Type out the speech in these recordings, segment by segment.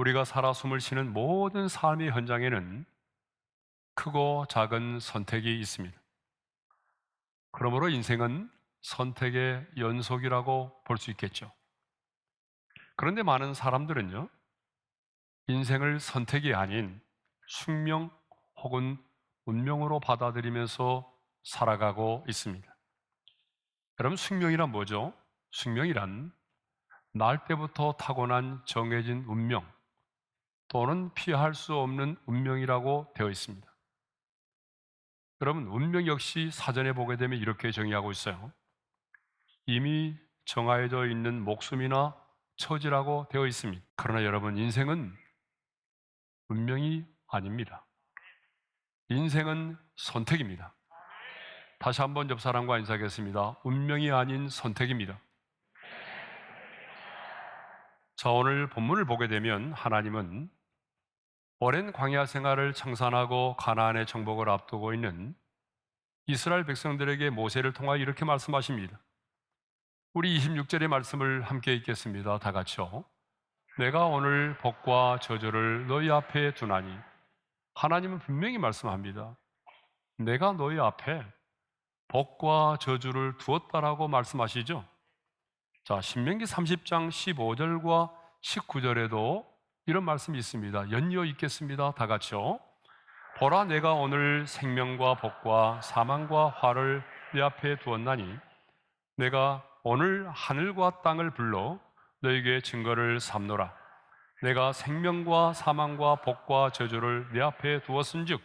우리가 살아 숨을 쉬는 모든 삶의 현장에는 크고 작은 선택이 있습니다. 그러므로 인생은 선택의 연속이라고 볼 수 있겠죠. 그런데 많은 사람들은요, 인생을 선택이 아닌 숙명 혹은 운명으로 받아들이면서 살아가고 있습니다. 여러분, 숙명이란 뭐죠? 숙명이란 날 때부터 타고난 정해진 운명 또는 피할 수 없는 운명이라고 되어 있습니다. 여러분, 운명 역시 사전에 보게 되면 이렇게 정의하고 있어요. 이미 정해져 있는 목숨이나 처지라고 되어 있습니다. 그러나 여러분, 인생은 운명이 아닙니다. 인생은 선택입니다. 다시 한번 옆 사람과 인사하겠습니다. 운명이 아닌 선택입니다. 자, 오늘 본문을 보게 되면 하나님은 오랜 광야 생활을 청산하고 가나안의 정복을 앞두고 있는 이스라엘 백성들에게 모세를 통하여 이렇게 말씀하십니다. 우리 26절의 말씀을 함께 읽겠습니다. 다 같이요. 내가 오늘 복과 저주를 너희 앞에 두나니. 하나님은 분명히 말씀합니다. 내가 너희 앞에 복과 저주를 두었다라고 말씀하시죠. 자, 신명기 30장 15절과 19절에도 이런 말씀이 있습니다. 연이어 읽겠습니다. 다 같이요. 보라, 내가 오늘 생명과 복과 사망과 화를 네 앞에 두었나니 내가 오늘 하늘과 땅을 불러 너에게 증거를 삼노라. 내가 생명과 사망과 복과 저주를 네 앞에 두었은즉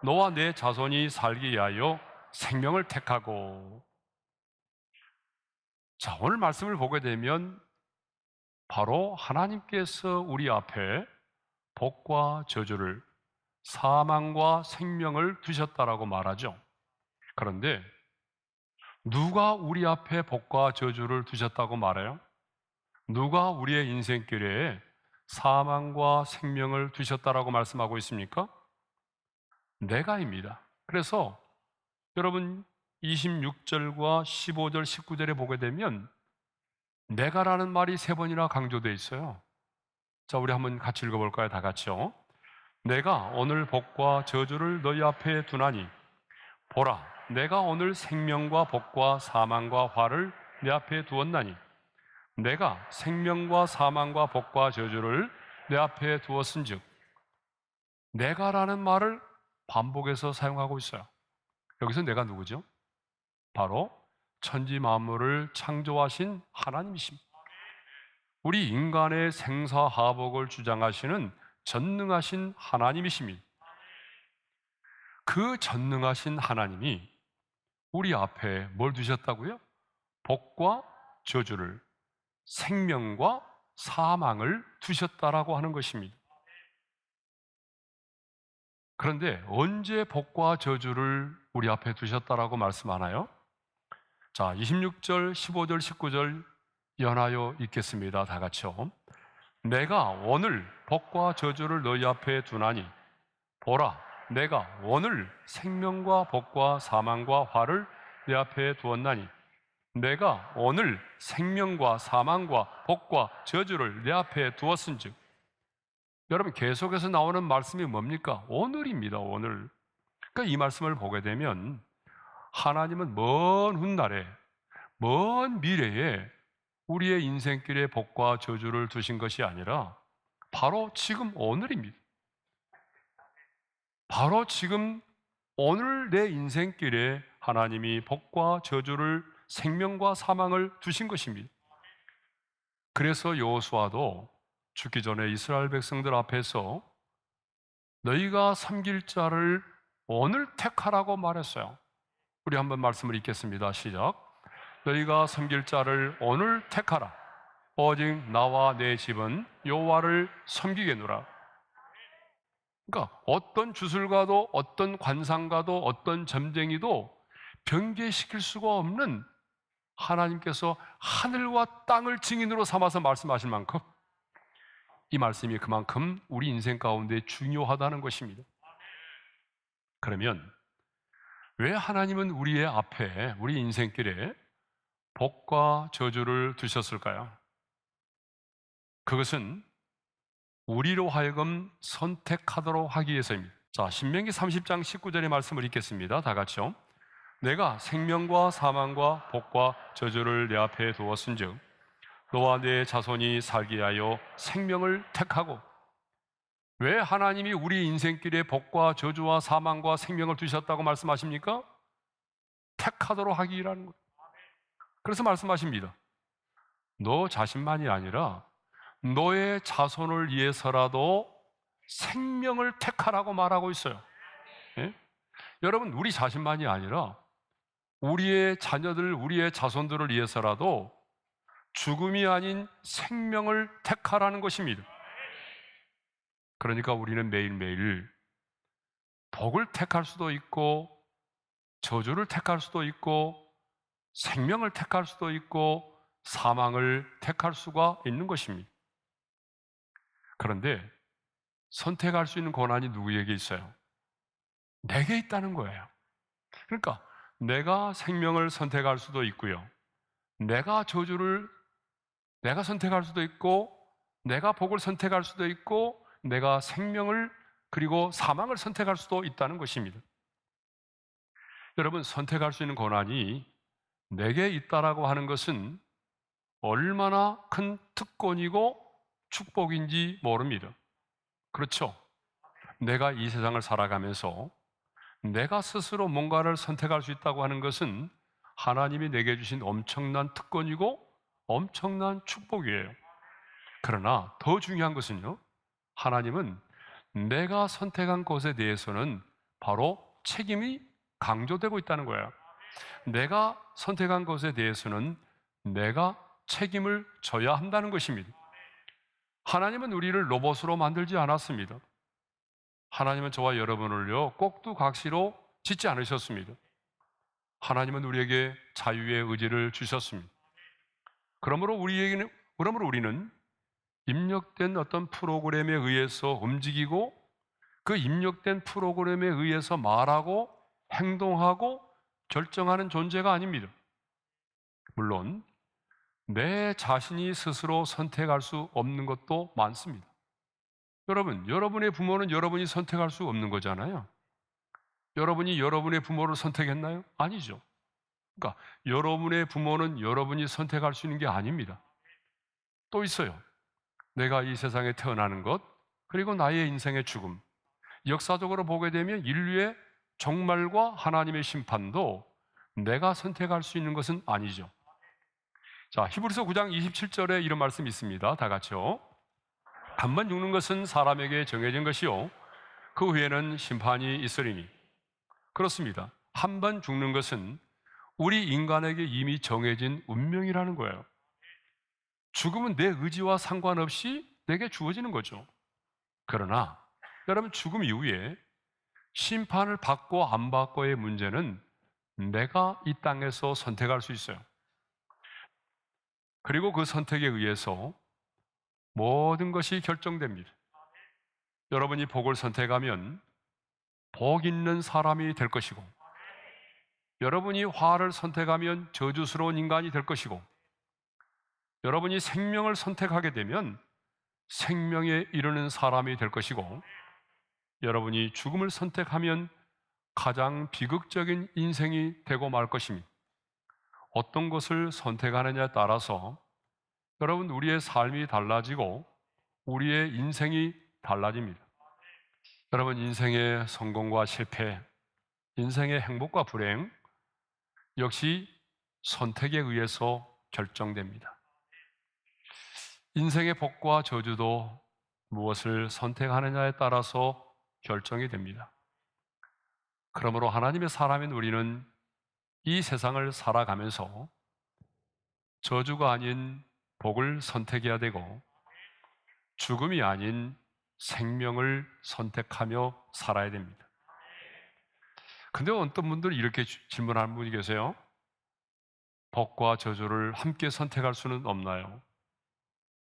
너와 내 자손이 살기 위하여 생명을 택하고. 자, 오늘 말씀을 보게 되면 바로 하나님께서 우리 앞에 복과 저주를, 사망과 생명을 두셨다라고 말하죠. 그런데 누가 우리 앞에 복과 저주를 두셨다고 말해요? 누가 우리의 인생길에 사망과 생명을 두셨다라고 말씀하고 있습니까? 내가입니다. 그래서 여러분 26절과 15절, 19절에 보게 되면 내가라는 말이 세 번이나 강조되어 있어요. 자, 우리 한번 같이 읽어볼까요? 다 같이요. 내가 오늘 복과 저주를 너희 앞에 두나니 보라, 내가 오늘 생명과 복과 사망과 화를 내 앞에 두었나니 내가 생명과 사망과 복과 저주를 내 앞에 두었은즉. 내가라는 말을 반복해서 사용하고 있어요. 여기서 내가 누구죠? 바로 천지 만물을 창조하신 하나님이십니다. 우리 인간의 생사하복을 주장하시는 전능하신 하나님이십니다. 그 전능하신 하나님이 우리 앞에 뭘 두셨다고요? 복과 저주를, 생명과 사망을 두셨다라고 하는 것입니다. 그런데 언제 복과 저주를 우리 앞에 두셨다라고 말씀하나요? 자, 26절, 15절, 19절 연하여 읽겠습니다. 다 같이요. 내가 오늘 복과 저주를 너희 앞에 두나니 보라, 내가 오늘 생명과 복과 사망과 화를 내 앞에 두었나니 내가 오늘 생명과 사망과 복과 저주를 내 앞에 두었은즉. 여러분, 계속해서 나오는 말씀이 뭡니까? 오늘입니다. 오늘. 그러니까 이 말씀을 보게 되면 하나님은 먼 훗날에, 먼 미래에 우리의 인생길에 복과 저주를 두신 것이 아니라 바로 지금 오늘입니다. 바로 지금 오늘 내 인생길에 하나님이 복과 저주를, 생명과 사망을 두신 것입니다. 그래서 여호수아도 죽기 전에 이스라엘 백성들 앞에서 너희가 섬길 자를 오늘 택하라고 말했어요. 우리 한번 말씀을 읽겠습니다. 시작. 너희가 섬길 자를 오늘 택하라. 오직 나와 내 집은 여호와를 섬기겠노라. 그러니까 어떤 주술가도, 어떤 관상가도, 어떤 점쟁이도 변개시킬 수가 없는 하나님께서 하늘과 땅을 증인으로 삼아서 말씀하실 만큼 이 말씀이 그만큼 우리 인생 가운데 중요하다는 것입니다. 그러면 왜 하나님은 우리의 앞에, 우리 인생길에 복과 저주를 두셨을까요? 그것은 우리로 하여금 선택하도록 하기 위해서입니다. 자, 신명기 30장 19절의 말씀을 읽겠습니다. 다 같이요. 내가 생명과 사망과 복과 저주를 내 앞에 두었은즉 너와 내 자손이 살게 하여 생명을 택하고. 왜 하나님이 우리 인생길에 복과 저주와 사망과 생명을 두셨다고 말씀하십니까? 택하도록 하기라는 거예요. 그래서 말씀하십니다. 너 자신만이 아니라 너의 자손을 위해서라도 생명을 택하라고 말하고 있어요. 예? 여러분, 우리 자신만이 아니라 우리의 자녀들, 우리의 자손들을 위해서라도 죽음이 아닌 생명을 택하라는 것입니다. 그러니까 우리는 매일매일 복을 택할 수도 있고 저주를 택할 수도 있고 생명을 택할 수도 있고 사망을 택할 수가 있는 것입니다. 그런데 선택할 수 있는 권한이 누구에게 있어요? 내게 있다는 거예요. 그러니까 내가 생명을 선택할 수도 있고요, 내가 저주를 내가 선택할 수도 있고, 내가 복을 선택할 수도 있고, 내가 생명을 그리고 사망을 선택할 수도 있다는 것입니다. 여러분, 선택할 수 있는 권한이 내게 있다라고 하는 것은 얼마나 큰 특권이고 축복인지 모릅니다. 그렇죠? 내가 이 세상을 살아가면서 내가 스스로 뭔가를 선택할 수 있다고 하는 것은 하나님이 내게 주신 엄청난 특권이고 엄청난 축복이에요. 그러나 더 중요한 것은요, 하나님은 내가 선택한 것에 대해서는 바로 책임이 강조되고 있다는 거예요. 내가 선택한 것에 대해서는 내가 책임을 져야 한다는 것입니다. 하나님은 우리를 로봇으로 만들지 않았습니다. 하나님은 저와 여러분을요, 꼭두각시로 짓지 않으셨습니다. 하나님은 우리에게 자유의 의지를 주셨습니다. 그러므로 우리는 입력된 어떤 프로그램에 의해서 움직이고 그 입력된 프로그램에 의해서 말하고 행동하고 결정하는 존재가 아닙니다. 물론 내 자신이 스스로 선택할 수 없는 것도 많습니다. 여러분의 부모는 여러분이 선택할 수 없는 거잖아요. 여러분이 여러분의 부모를 선택했나요? 아니죠. 그러니까 여러분의 부모는 여러분이 선택할 수 있는 게 아닙니다. 또 있어요. 내가 이 세상에 태어나는 것, 그리고 나의 인생의 죽음. 역사적으로 보게 되면 인류의 종말과 하나님의 심판도 내가 선택할 수 있는 것은 아니죠. 자, 히브리서 9장 27절에 이런 말씀이 있습니다. 다 같이요. 한 번 죽는 것은 사람에게 정해진 것이요, 그 후에는 심판이 있으리니. 그렇습니다. 한 번 죽는 것은 우리 인간에게 이미 정해진 운명이라는 거예요. 죽음은 내 의지와 상관없이 내게 주어지는 거죠. 그러나 여러분, 죽음 이후에 심판을 받고 안 받고의 문제는 내가 이 땅에서 선택할 수 있어요. 그리고 그 선택에 의해서 모든 것이 결정됩니다. 여러분이 복을 선택하면 복 있는 사람이 될 것이고, 여러분이 화를 선택하면 저주스러운 인간이 될 것이고, 여러분이 생명을 선택하게 되면 생명에 이르는 사람이 될 것이고, 여러분이 죽음을 선택하면 가장 비극적인 인생이 되고 말 것입니다. 어떤 것을 선택하느냐에 따라서 여러분, 우리의 삶이 달라지고 우리의 인생이 달라집니다. 여러분, 인생의 성공과 실패, 인생의 행복과 불행 역시 선택에 의해서 결정됩니다. 인생의 복과 저주도 무엇을 선택하느냐에 따라서 결정이 됩니다. 그러므로 하나님의 사람인 우리는 이 세상을 살아가면서 저주가 아닌 복을 선택해야 되고, 죽음이 아닌 생명을 선택하며 살아야 됩니다. 근데 어떤 분들은 이렇게 질문하는 분이 계세요. 복과 저주를 함께 선택할 수는 없나요?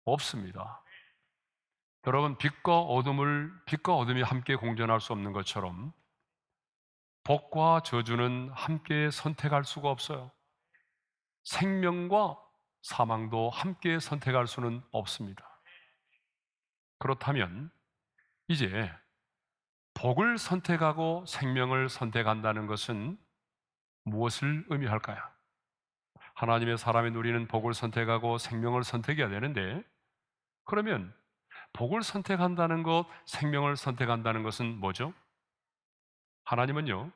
없습니다. 여러분, 빛과 어둠이 함께 공존할 수 없는 것처럼 복과 저주는 함께 선택할 수가 없어요. 생명과 사망도 함께 선택할 수는 없습니다. 그렇다면 이제 복을 선택하고 생명을 선택한다는 것은 무엇을 의미할까요? 하나님의 사람이 누리는 복을 선택하고 생명을 선택해야 되는데, 그러면 복을 선택한다는 것, 생명을 선택한다는 것은 뭐죠? 하나님은요,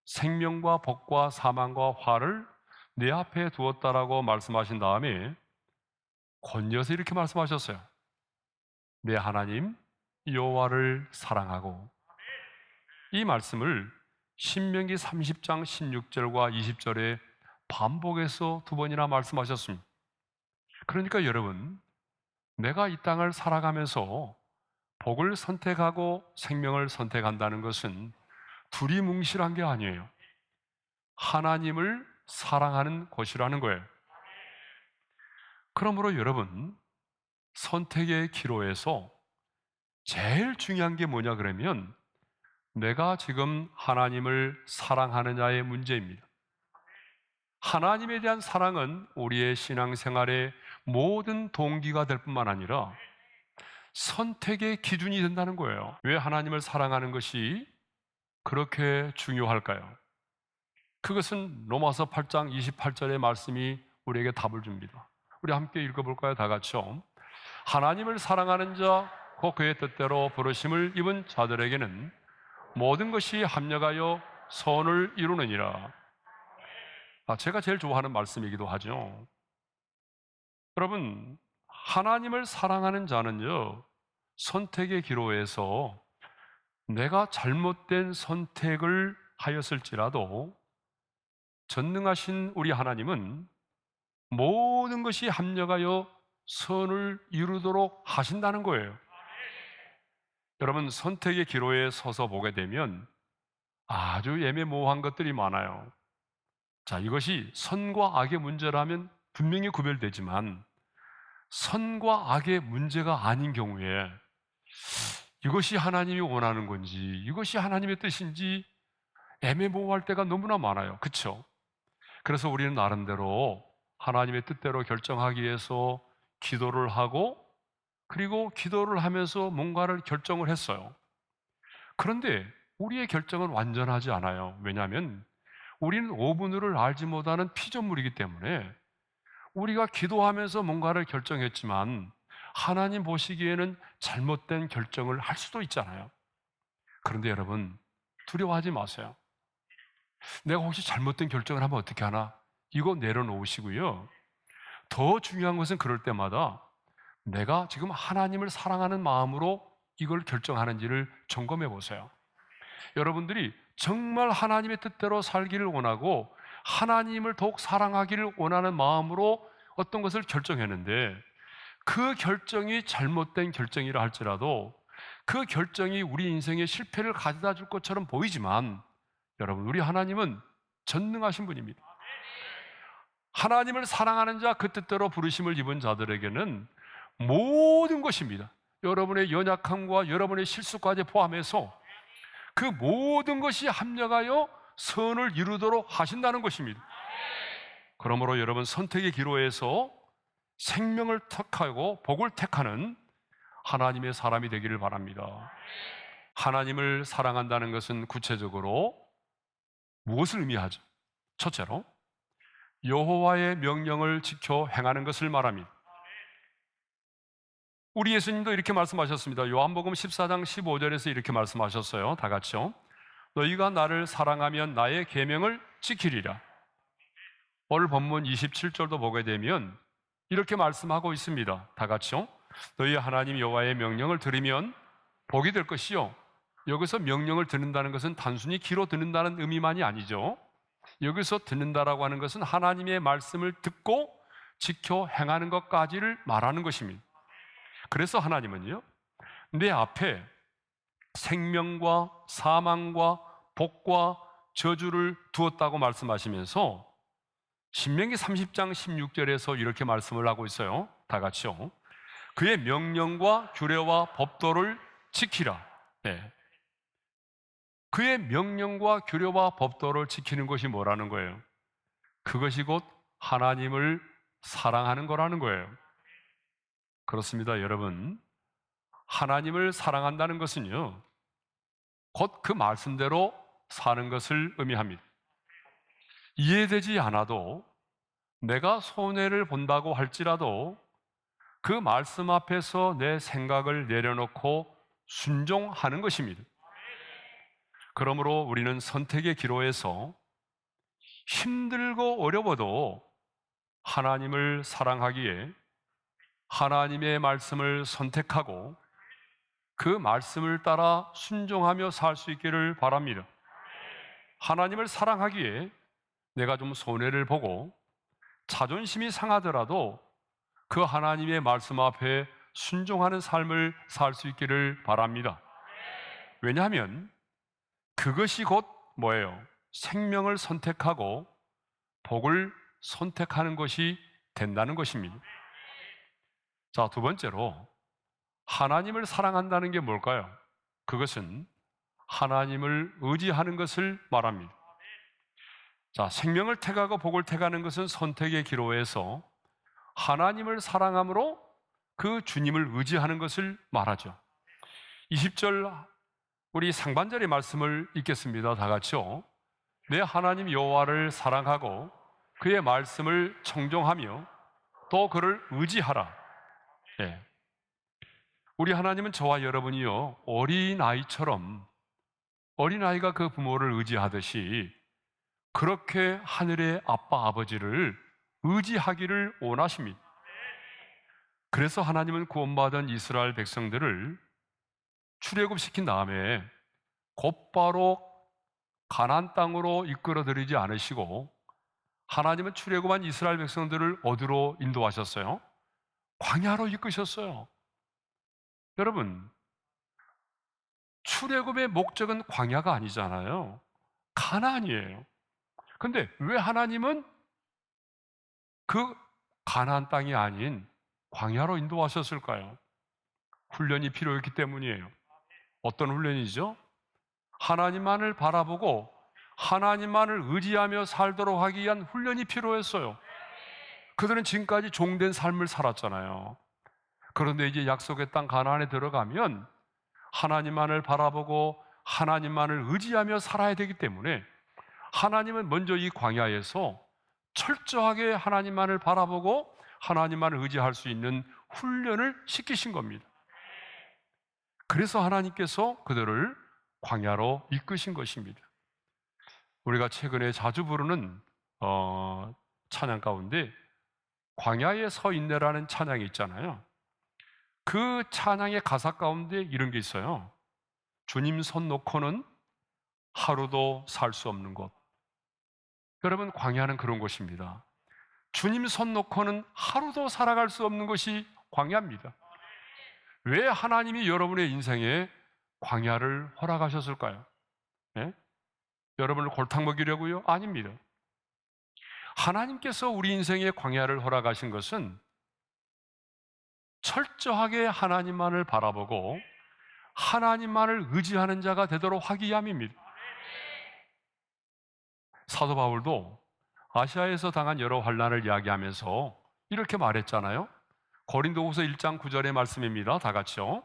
생명과 복과 사망과 화를 내 앞에 두었다라고 말씀하신 다음에 권여서 이렇게 말씀하셨어요. 내 하나님 여호와를 사랑하고. 이 말씀을 신명기 30장 16절과 20절에 반복해서 두 번이나 말씀하셨습니다. 그러니까 여러분, 내가 이 땅을 살아가면서 복을 선택하고 생명을 선택한다는 것은 두리뭉실한 게 아니에요. 하나님을 사랑하는 것이라는 거예요. 그러므로 여러분, 선택의 기로에서 제일 중요한 게 뭐냐 그러면 내가 지금 하나님을 사랑하느냐의 문제입니다. 하나님에 대한 사랑은 우리의 신앙생활의 모든 동기가 될 뿐만 아니라 선택의 기준이 된다는 거예요. 왜 하나님을 사랑하는 것이 그렇게 중요할까요? 그것은 로마서 8장 28절의 말씀이 우리에게 답을 줍니다. 우리 함께 읽어볼까요? 다 같이요. 하나님을 사랑하는 자, 곧 그의 뜻대로 부르심을 입은 자들에게는 모든 것이 합력하여 선을 이루느니라. 제가 제일 좋아하는 말씀이기도 하죠. 여러분, 하나님을 사랑하는 자는요, 선택의 기로에서 내가 잘못된 선택을 하였을지라도 전능하신 우리 하나님은 모든 것이 합력하여 선을 이루도록 하신다는 거예요. 여러분, 선택의 기로에 서서 보게 되면 아주 애매모호한 것들이 많아요. 자, 이것이 선과 악의 문제라면 분명히 구별되지만 선과 악의 문제가 아닌 경우에 이것이 하나님이 원하는 건지 이것이 하나님의 뜻인지 애매모호할 때가 너무나 많아요. 그렇죠? 그래서 우리는 나름대로 하나님의 뜻대로 결정하기 위해서 기도를 하고, 그리고 기도를 하면서 뭔가를 결정을 했어요. 그런데 우리의 결정은 완전하지 않아요. 왜냐하면 우리는 오분을 알지 못하는 피조물이기 때문에 우리가 기도하면서 뭔가를 결정했지만 하나님 보시기에는 잘못된 결정을 할 수도 있잖아요. 그런데 여러분, 두려워하지 마세요. 내가 혹시 잘못된 결정을 하면 어떻게 하나? 이거 내려놓으시고요. 더 중요한 것은 그럴 때마다 내가 지금 하나님을 사랑하는 마음으로 이걸 결정하는지를 점검해 보세요. 여러분들이 정말 하나님의 뜻대로 살기를 원하고 하나님을 더욱 사랑하기를 원하는 마음으로 어떤 것을 결정했는데 그 결정이 잘못된 결정이라 할지라도 그 결정이 우리 인생에 실패를 가져다 줄 것처럼 보이지만 여러분, 우리 하나님은 전능하신 분입니다. 하나님을 사랑하는 자, 그 뜻대로 부르심을 입은 자들에게는 모든 것입니다. 여러분의 연약함과 여러분의 실수까지 포함해서 그 모든 것이 합력하여 선을 이루도록 하신다는 것입니다. 그러므로 여러분, 선택의 기로에서 생명을 택하고 복을 택하는 하나님의 사람이 되기를 바랍니다. 하나님을 사랑한다는 것은 구체적으로 무엇을 의미하죠? 첫째로 여호와의 명령을 지켜 행하는 것을 말합니다. 우리 예수님도 이렇게 말씀하셨습니다. 요한복음 14장 15절에서 이렇게 말씀하셨어요. 다 같이요. 너희가 나를 사랑하면 나의 계명을 지키리라. 오늘 본문 27절도 보게 되면 이렇게 말씀하고 있습니다. 다 같이요. 너희 하나님 여호와의 명령을 들으면 복이 될 것이요. 여기서 명령을 듣는다는 것은 단순히 귀로 듣는다는 의미만이 아니죠. 여기서 듣는다라고 하는 것은 하나님의 말씀을 듣고 지켜 행하는 것까지를 말하는 것입니다. 그래서 하나님은요, 내 앞에 생명과 사망과 복과 저주를 두었다고 말씀하시면서 신명기 30장 16절에서 이렇게 말씀을 하고 있어요. 다 같이요. 그의 명령과 규례와 법도를 지키라. 네. 그의 명령과 규례와 법도를 지키는 것이 뭐라는 거예요? 그것이 곧 하나님을 사랑하는 거라는 거예요. 그렇습니다, 여러분. 하나님을 사랑한다는 것은요, 곧 그 말씀대로 사는 것을 의미합니다. 이해되지 않아도, 내가 손해를 본다고 할지라도 그 말씀 앞에서 내 생각을 내려놓고 순종하는 것입니다. 그러므로 우리는 선택의 기로에서 힘들고 어려워도 하나님을 사랑하기에 하나님의 말씀을 선택하고 그 말씀을 따라 순종하며 살 수 있기를 바랍니다. 하나님을 사랑하기에 내가 좀 손해를 보고 자존심이 상하더라도 그 하나님의 말씀 앞에 순종하는 삶을 살 수 있기를 바랍니다. 왜냐하면 그것이 곧 뭐예요? 생명을 선택하고 복을 선택하는 것이 된다는 것입니다. 자, 두 번째로 하나님을 사랑한다는 게 뭘까요? 그것은 하나님을 의지하는 것을 말합니다. 자, 생명을 택하고 복을 택하는 것은 선택의 기로에서 하나님을 사랑함으로 그 주님을 의지하는 것을 말하죠. 20절 우리 상반절의 말씀을 읽겠습니다. 다 같이요. 내 하나님 여호와를 사랑하고 그의 말씀을 청종하며 또 그를 의지하라. 예. 우리 하나님은 저와 여러분이요, 어린아이처럼, 어린아이가 그 부모를 의지하듯이 그렇게 하늘의 아빠 아버지를 의지하기를 원하십니다. 그래서 하나님은 구원받은 이스라엘 백성들을 출애굽시킨 다음에 곧바로 가나안 땅으로 이끌어들이지 않으시고, 하나님은 출애굽한 이스라엘 백성들을 어디로 인도하셨어요? 광야로 이끄셨어요. 여러분, 출애굽의 목적은 광야가 아니잖아요. 가나안이에요. 근데 왜 하나님은 그 가나안 땅이 아닌 광야로 인도하셨을까요? 훈련이 필요했기 때문이에요. 어떤 훈련이죠? 하나님만을 바라보고 하나님만을 의지하며 살도록 하기 위한 훈련이 필요했어요. 그들은 지금까지 종된 삶을 살았잖아요. 그런데 이제 약속의 땅 가나안에 들어가면 하나님만을 바라보고 하나님만을 의지하며 살아야 되기 때문에 하나님은 먼저 이 광야에서 철저하게 하나님만을 바라보고 하나님만을 의지할 수 있는 훈련을 시키신 겁니다. 그래서 하나님께서 그들을 광야로 이끄신 것입니다. 우리가 최근에 자주 부르는 찬양 가운데 광야에 서 있네라는 찬양이 있잖아요. 그 찬양의 가사 가운데 이런 게 있어요. 주님 손 놓고는 하루도 살 수 없는 곳. 여러분, 광야는 그런 곳입니다. 주님 손 놓고는 하루도 살아갈 수 없는 것이 광야입니다. 왜 하나님이 여러분의 인생에 광야를 허락하셨을까요? 네? 여러분을 골탕 먹이려고요? 아닙니다. 하나님께서 우리 인생에 광야를 허락하신 것은 철저하게 하나님만을 바라보고 하나님만을 의지하는 자가 되도록 하기 위함입니다. 사도 바울도 아시아에서 당한 여러 환난을 이야기하면서 이렇게 말했잖아요. 고린도후서 1장 9절의 말씀입니다. 다 같이요.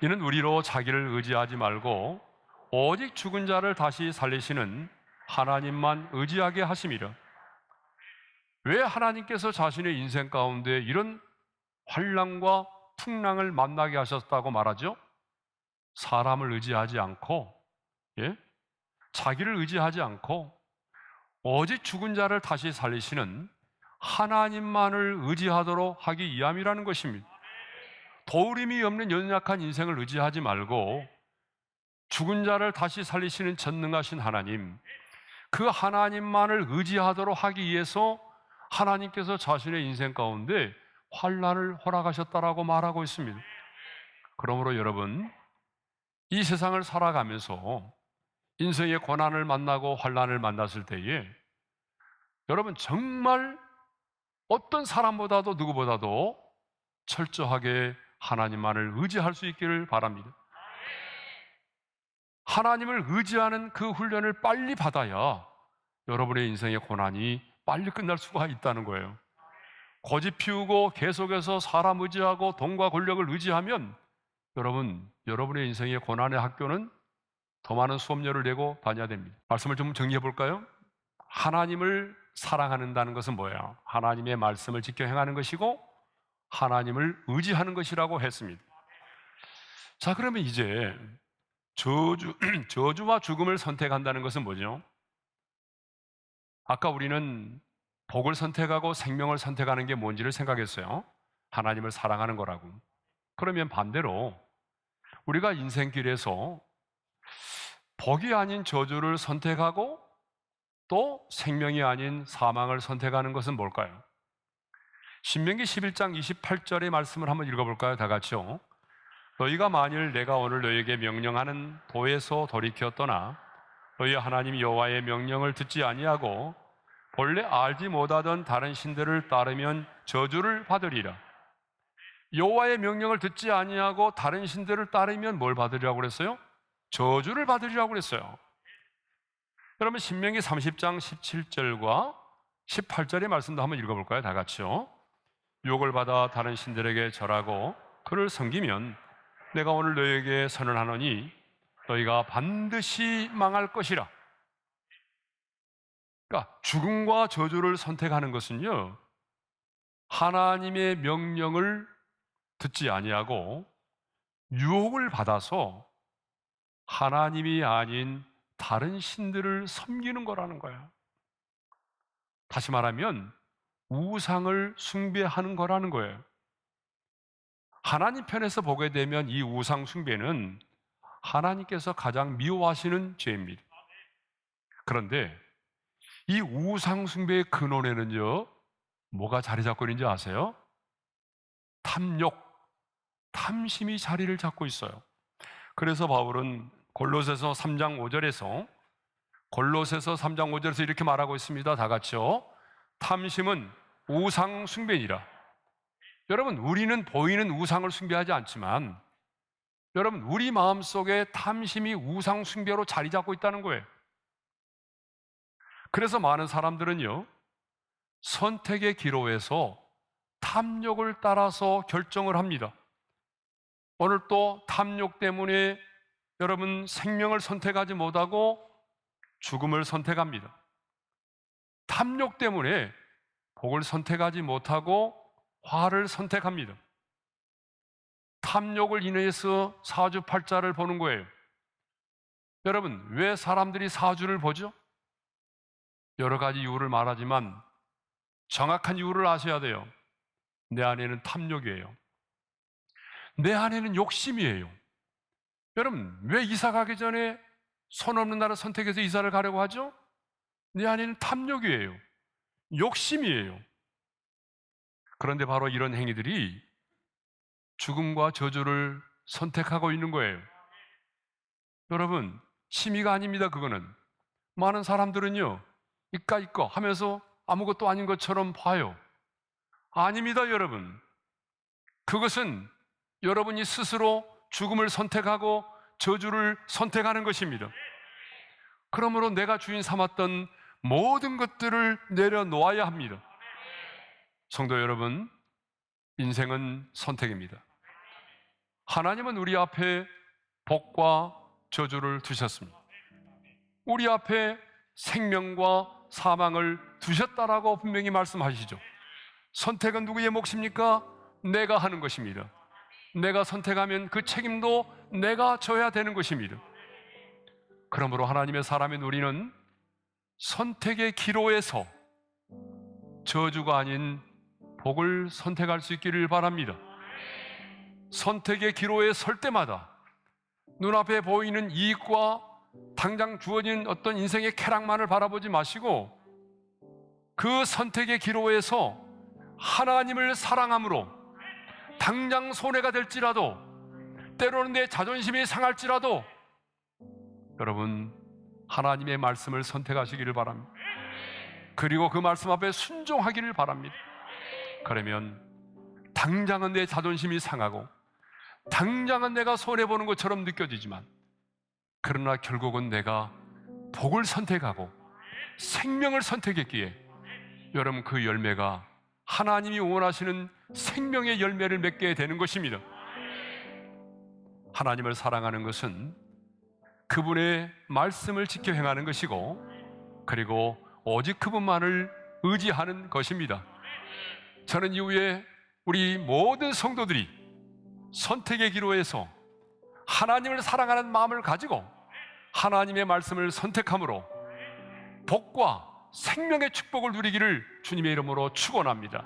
이는 우리로 자기를 의지하지 말고 오직 죽은 자를 다시 살리시는 하나님만 의지하게 하심이라. 왜 하나님께서 자신의 인생 가운데 이런 환난과 풍랑을 만나게 하셨다고 말하죠? 사람을 의지하지 않고, 자기를 의지하지 않고 오직 죽은 자를 다시 살리시는 하나님만을 의지하도록 하기 위함이라는 것입니다. 도우림이 없는 연약한 인생을 의지하지 말고 죽은 자를 다시 살리시는 전능하신 하나님, 그 하나님만을 의지하도록 하기 위해서 하나님께서 자신의 인생 가운데 환난을 허락하셨다라고 말하고 있습니다. 그러므로 여러분, 이 세상을 살아가면서 인생의 고난을 만나고 환난을 만났을 때에 여러분 정말 어떤 사람보다도 누구보다도 철저하게 하나님만을 의지할 수 있기를 바랍니다. 하나님을 의지하는 그 훈련을 빨리 받아야 여러분의 인생의 고난이 빨리 끝날 수가 있다는 거예요. 고집 피우고 계속해서 사람 의지하고 돈과 권력을 의지하면 여러분, 여러분의 인생의 고난의 학교는 더 많은 수업료를 내고 다녀야 됩니다. 말씀을 좀 정리해 볼까요? 하나님을 사랑한다는 것은 뭐예요? 하나님의 말씀을 지켜 행하는 것이고 하나님을 의지하는 것이라고 했습니다. 자, 그러면 이제 저주와 죽음을 선택한다는 것은 뭐죠? 아까 우리는 복을 선택하고 생명을 선택하는 게 뭔지를 생각했어요. 하나님을 사랑하는 거라고. 그러면 반대로 우리가 인생길에서 복이 아닌 저주를 선택하고 또 생명이 아닌 사망을 선택하는 것은 뭘까요? 신명기 11장 28절의 말씀을 한번 읽어볼까요? 다 같이요. 너희가 만일 내가 오늘 너희에게 명령하는 도에서 돌이켜 떠나 너희 하나님 여호와의 명령을 듣지 아니하고 본래 알지 못하던 다른 신들을 따르면 저주를 받으리라. 여호와의 명령을 듣지 아니하고 다른 신들을 따르면 뭘 받으리라고 그랬어요? 저주를 받으리라고 그랬어요. 그러면 신명기 30장 17절과 18절의 말씀도 한번 읽어볼까요? 다 같이요. 욕을 받아 다른 신들에게 절하고 그를 섬기면 내가 오늘 너희에게 선언하노니 너희가 반드시 망할 것이라. 그러니까 죽음과 저주를 선택하는 것은요, 하나님의 명령을 듣지 아니하고 유혹을 받아서 하나님이 아닌 다른 신들을 섬기는 거라는 거야. 다시 말하면 우상을 숭배하는 거라는 거예요. 하나님 편에서 보게 되면 이 우상 숭배는 하나님께서 가장 미워하시는 죄입니다. 그런데 이 우상 숭배의 근원에는요, 뭐가 자리 잡고 있는지 아세요? 탐욕, 탐심이 자리를 잡고 있어요. 그래서 바울은 골로새서 3장 5절에서 이렇게 말하고 있습니다. 다 같이요. 탐심은 우상 숭배니라. 여러분, 우리는 보이는 우상을 숭배하지 않지만 여러분, 우리 마음속에 탐심이 우상 숭배로 자리 잡고 있다는 거예요. 그래서 많은 사람들은요, 선택의 기로에서 탐욕을 따라서 결정을 합니다. 오늘 또 탐욕 때문에 여러분 생명을 선택하지 못하고 죽음을 선택합니다. 탐욕 때문에 복을 선택하지 못하고 화를 선택합니다. 탐욕을 인해서 사주팔자를 보는 거예요. 여러분, 왜 사람들이 사주를 보죠? 여러 가지 이유를 말하지만 정확한 이유를 아셔야 돼요. 내 안에는 탐욕이에요. 내 안에는 욕심이에요. 여러분, 왜 이사 가기 전에 손 없는 나라 선택해서 이사를 가려고 하죠? 내 안에는 탐욕이에요. 욕심이에요. 그런데 바로 이런 행위들이 죽음과 저주를 선택하고 있는 거예요. 여러분, 취미가 아닙니다. 그거는. 많은 사람들은요, 이까 하면서 아무것도 아닌 것처럼 봐요. 아닙니다, 여러분. 그것은 여러분이 스스로 죽음을 선택하고 저주를 선택하는 것입니다. 그러므로 내가 주인 삼았던 모든 것들을 내려놓아야 합니다. 성도 여러분, 인생은 선택입니다. 하나님은 우리 앞에 복과 저주를 두셨습니다. 우리 앞에 생명과 사망을 두셨다라고 분명히 말씀하시죠. 선택은 누구의 몫입니까? 내가 하는 것입니다. 내가 선택하면 그 책임도 내가 져야 되는 것입니다. 그러므로 하나님의 사람인 우리는 선택의 기로에서 저주가 아닌 복을 선택할 수 있기를 바랍니다. 선택의 기로에 설 때마다 눈앞에 보이는 이익과 당장 주어진 어떤 인생의 쾌락만을 바라보지 마시고 그 선택의 기로에서 하나님을 사랑함으로 당장 손해가 될지라도 때로는 내 자존심이 상할지라도 여러분 하나님의 말씀을 선택하시기를 바랍니다. 그리고 그 말씀 앞에 순종하기를 바랍니다. 그러면 당장은 내 자존심이 상하고 당장은 내가 손해보는 것처럼 느껴지지만 그러나 결국은 내가 복을 선택하고 생명을 선택했기에 여러분 그 열매가 하나님이 원하시는 생명의 열매를 맺게 되는 것입니다. 하나님을 사랑하는 것은 그분의 말씀을 지켜 행하는 것이고, 그리고 오직 그분만을 의지하는 것입니다. 저는 이후에 우리 모든 성도들이 선택의 기로에서 하나님을 사랑하는 마음을 가지고 하나님의 말씀을 선택함으로 복과 생명의 축복을 누리기를 주님의 이름으로 축원합니다.